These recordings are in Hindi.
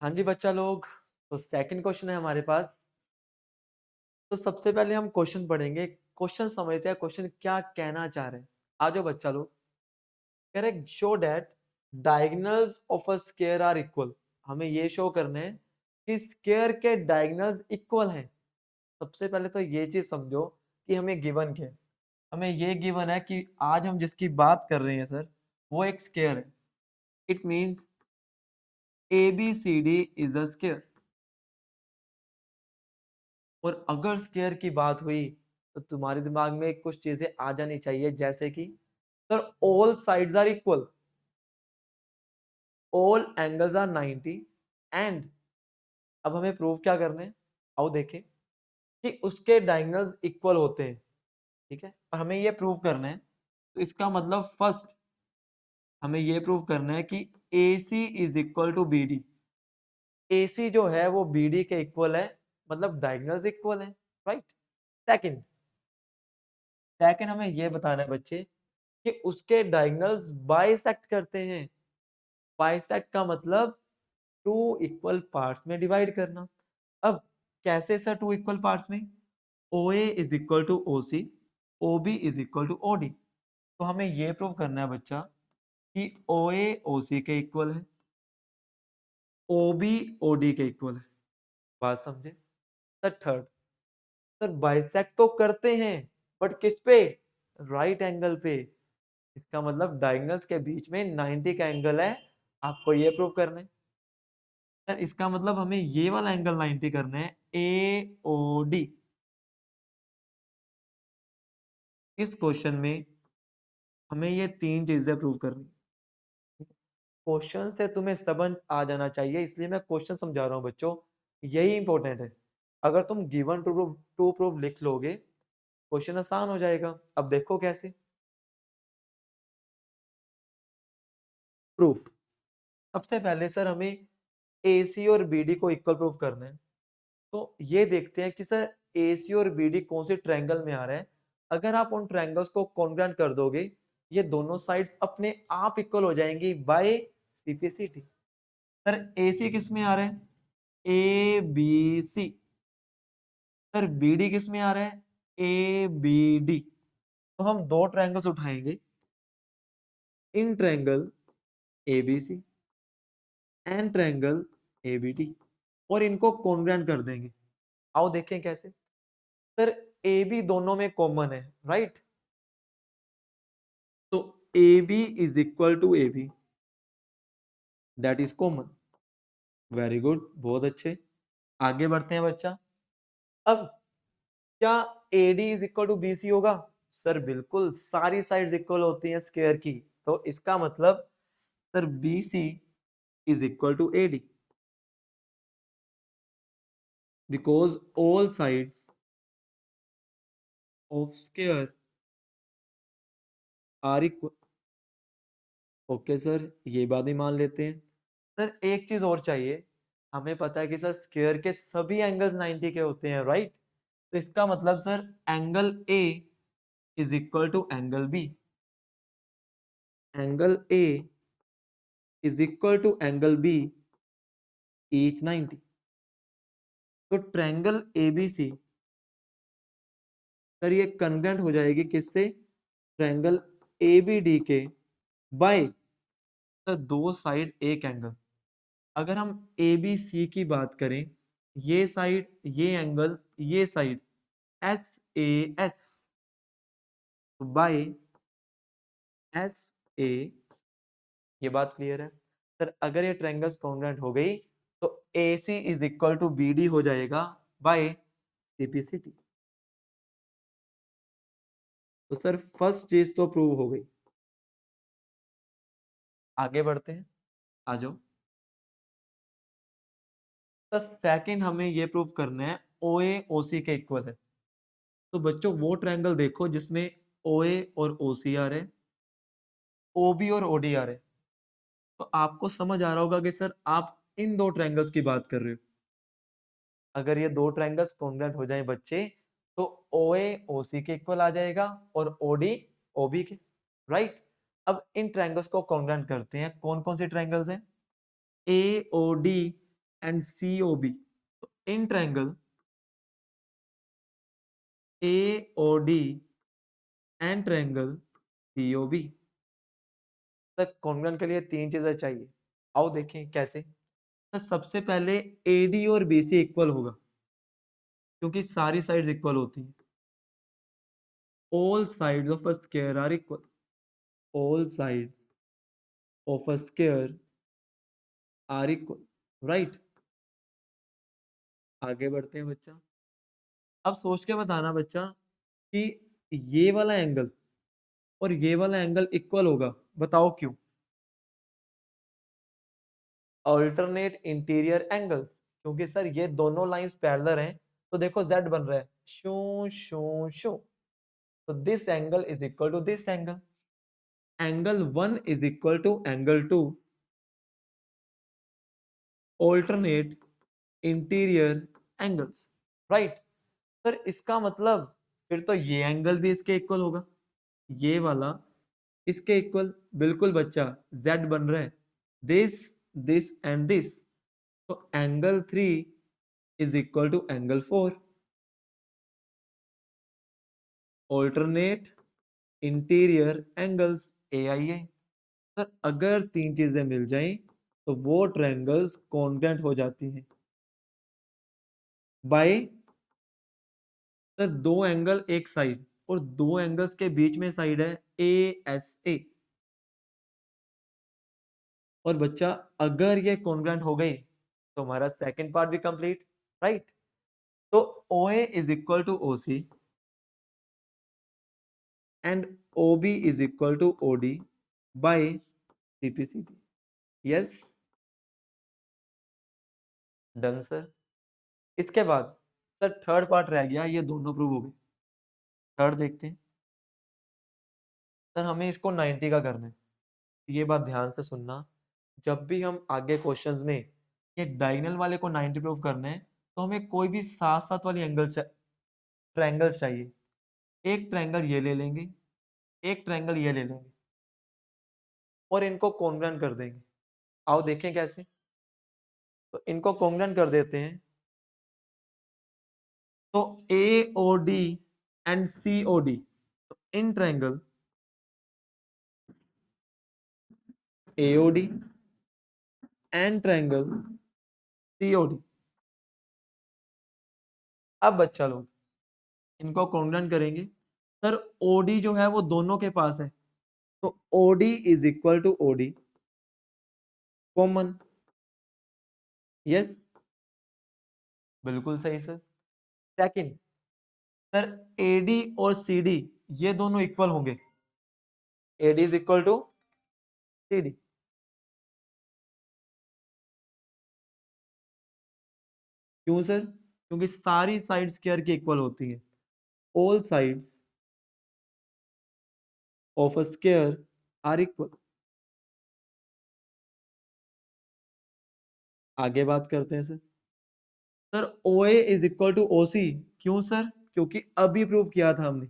हाँ जी बच्चा लोग, तो सेकंड क्वेश्चन है हमारे पास। तो सबसे पहले हम क्वेश्चन पढ़ेंगे, क्वेश्चन समझते हैं क्वेश्चन क्या कहना चाह रहे हैं। आ जाओ बच्चा लोग। कह रहे show that diagonals of a square are equal. हमें ये शो करने हैं कि स्क्वायर के डायगोनल्स इक्वल हैं। सबसे पहले तो ये चीज समझो कि हमें गिवन क्या है। हमें ये गिवन है कि आज हम जिसकी बात कर रहे हैं सर, वो एक स्क्वायर है। It means ABCD is a square. और अगर स्क्वायर की बात हुई तो तुम्हारे दिमाग में कुछ चीजें आ जानी चाहिए, जैसे कि sir all sides are equal, all angles are 90 and अब हमें प्रूव क्या करना है। आओ देखें कि उसके डायगोनल्स इक्वल होते हैं। ठीक है, और हमें ये प्रूव करना है। तो इसका मतलब फर्स्ट हमें ये प्रूव करना है कि AC is equal to BD। AC जो है वो BD के इक्वल है, मतलब डायगोनल्स इक्वल है। राइट। सेकंड सेकंड हमें ये बताना है बच्चे कि उसके डायगोनल्स बाइसेक्ट करते हैं। बाइसेक्ट का मतलब टू इक्वल पार्ट्स में डिवाइड करना। अब कैसे सर टू इक्वल पार्ट्स में? OA is equal to OC, OB is equal to OD। तो हमें यह प्रूव करना है बच्चा कि OA OC के इक्वल है, OB OD के इक्वल है। बात समझे? सर थर्ड, सर बाइसेक्ट तो करते हैं बट किस पे? राइट एंगल पे। इसका मतलब डायगोनल्स के बीच में 90 का एंगल है। आपको ये प्रूव करना है। सर इसका मतलब हमें ये वाला एंगल 90 करना है, AOD। इस क्वेश्चन में हमें ये तीन चीजें प्रूव करनी। क्वेश्चन से तुम्हें समझ आ जाना चाहिए, इसलिए मैं क्वेश्चन समझा रहा हूं बच्चों। यही इंपॉर्टेंट है। अगर तुम गिवन टू प्रूफ लिख लोगे, क्वेश्चन आसान हो जाएगा। अब देखो कैसे प्रूफ। सबसे पहले सर हमें AC और BD को इक्वल प्रूफ करना है। तो ये देखते हैं कि सर AC और BD कौन से ट्रायंगल में आ रहा है। अगर आप उन ट्रायंगल्स को कॉन्ग्रुएंट कर दोगे, ये दोनों साइड्स अपने आप इक्वल हो जाएंगी बाय CPCT। सर AC किस में आ रहा है? ABC। सर BD किस में आ रहा है? ABD। तो हम दो ट्रायंगल्स उठाएंगे, in triangle ABC and triangle ABD, और इनको कॉन्ग्रुएंट कर देंगे। आओ देखें कैसे। सर AB दोनों में कॉमन है, राइट। तो AB is equal to AB, that is common. Very good, बहुत अच्छे। आगे बढ़ते हैं बच्चा। अब क्या AD is equal to BC होगा? सर बिल्कुल, सारी साइड्स इक्वल होती हैं स्क्वायर की। तो इसका मतलब sir BC is equal to AD, because all sides of square are equal. Okay sir, ये बात ही मान लेते हैं। सर एक चीज और चाहिए। हमें पता है कि सर स्क्वायर के सभी एंगल्स 90 के होते हैं, राइट। तो इसका मतलब sir angle A is equal to angle B। Angle A is equal to angle B, each 90। तो ट्रायंगल ABC सर ये कन्ग्रुएंट हो जाएगी किससे? ट्रायंगल ABD के बाय सर दो साइड एक एंगल। अगर हम ABC की बात करें, ये साइड ये एंगल ये साइड SAS बाय SA। ये बात क्लियर है? सर अगर ये ट्रायंगल्स कॉन्ग्रुएंट हो गई तो AC is equal to BD हो जाएगा बाय CPCT। तो सर फर्स्ट चीज तो प्रूव हो गई। आगे बढ़ते हैं, आ जाओ। तो सेकंड हमें ये प्रूव करना है OA OC के इक्वल है। तो बच्चों वो ट्रायंगल देखो जिसमें OA और OC आ रहे हैं, OB और OD आ रहे हैं। तो आपको समझ आ रहा होगा कि सर आप इन दो ट्रायंगल्स की बात कर रहे हो। अगर ये दो ट्रायंगल्स कॉन्ग्रुएंट हो जाए बच्चे, तो OA OC के इक्वल आ जाएगा और OD OB के, राइट। अब इन ट्रायंगल्स को कॉन्ग्रुएंट करते हैं। कौन कौन से ट्रायंगल्स हैं? AOD and COB. So in triangle AOD and triangle COB, sir congruent के लिए तीन चीजें चाहिए, आओ देखें कैसे। तो सबसे पहले AD और BC इक्वल होगा, क्योंकि सारी साइड्स इक्वल होती हैं। All sides of a square are equal. All sides of a square are equal. Right? आगे बढ़ते हैं बच्चा। अब सोच के बताना बच्चा कि ये वाला एंगल और ये वाला एंगल इक्वल होगा, बताओ क्यों। अल्टरनेट इंटीरियर एंगल्स, क्योंकि सर ये दोनों लाइंस पैरेलल हैं, तो देखो Z बन रहा है शू शू शू, तो this angle is equal to this angle, angle 1 is equal to angle 2, alternate interior angles. Right sir, इसका मतलब फिर तो ये एंगल भी इसके इक्वल होगा, ये वाला इसके इक्वल। बिल्कुल बच्चा, Z बन रहा है दिस दिस एंड दिस, तो angle 3 is equal to angle 4, alternate interior angles AIA। Sir अगर तीन चीजें मिल जाएं तो वो ट्रायंगल्स कॉन्ग्रुएंट हो जाती हैं बाय, सर दो एंगल एक साइड और दो एंगल्स के बीच में साइड है ASA। और बच्चा अगर ये कॉन्ग्रुएंट हो गई तो हमारा सेकंड पार्ट भी कंप्लीट। राइट, तो OA is equal to OC and OB is equal to OD by CPCD। Yes, done sir. इसके बाद सर थर्ड पार्ट रह गया, ये दोनों प्रूव हो गए। थर्ड देखते हैं सर, हमें इसको 90 का करना है। ये बात ध्यान से सुनना, जब भी हम आगे क्वेश्चंस में ये डायगोनल वाले को 90 प्रूव करना है तो हमें कोई भी साथ साथ वाली ट्रायंगल्स चाहिए। एक ट्रायंगल ये ले लेंगे, एक ट्रायंगल ये ले लेंगे और इनको कॉन्ग्रुएंट कर देंगे। आओ देखें कैसे। तो इनको कॉन्ग्रुएंट कर देते हैं, तो AOD एंड COD, तो in triangle AOD and triangle COD। अब बच्चा लोग इनको कॉन्ग्रुएंट करेंगे। सर OD जो है वो दोनों के पास है, तो OD is equal to OD common. Yes, बिल्कुल सही सर। सेकंड सर, AD और CD ये दोनों इक्वल होंगे, AD is equal to CD। क्यों सर? क्योंकि सारी साइड स्क्वायर की इक्वल होती हैं। All sides of a square are equal. आगे बात करते हैं sir. Sir OA is equal to OC, क्यों सर? क्योंकि अभी प्रूव किया था हमने,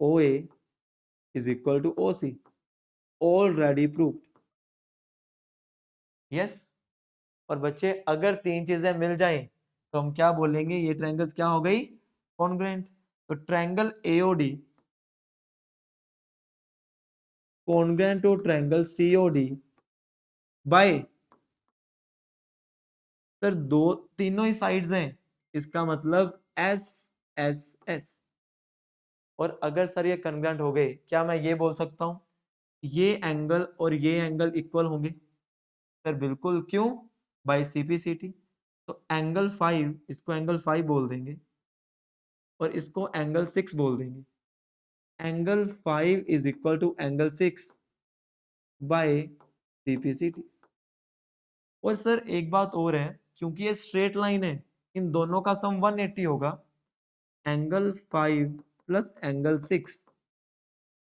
OA is equal to OC, already proved. Yes, और बच्चे अगर तीन चीजें मिल जाएं तो हम क्या बोलेंगे, ये ट्रायंगल्स क्या हो गई, कॉन्ग्रुएंट। तो triangle AOD congruent to triangle COD by, sir दो तीनों ही साइड्स हैं, इसका मतलब SSS। और अगर सर ये कॉन्ग्रुएंट हो गए, क्या मैं ये बोल सकता हूं ये एंगल और ये एंगल इक्वल होंगे? सर बिल्कुल, क्यों? Bye CPCT। तो एंगल 5, इसको एंगल 5 बोल देंगे और इसको एंगल 6 बोल देंगे। Angle 5 is equal to angle 6 by CPCT। और सर एक बात और है, क्योंकि ये स्ट्रेट लाइन है, इन दोनों का सम 180 होगा। Angle 5 plus angle 6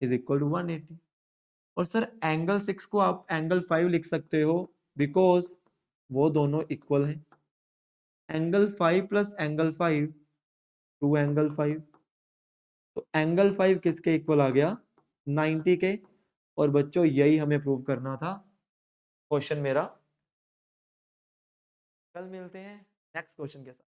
is equal to 180। और सर एंगल 6 को आप एंगल 5 लिख सकते हो, बिकॉज वो दोनों इक्वल हैं। Angle 5 plus angle 5 two angle 5, तो एंगल 5 किसके इक्वल आ गया, 90 के। और बच्चों यही हमें प्रूव करना था, क्वेश्चन मेरा कल मिलते हैं नेक्स्ट क्वेश्चन के साथ।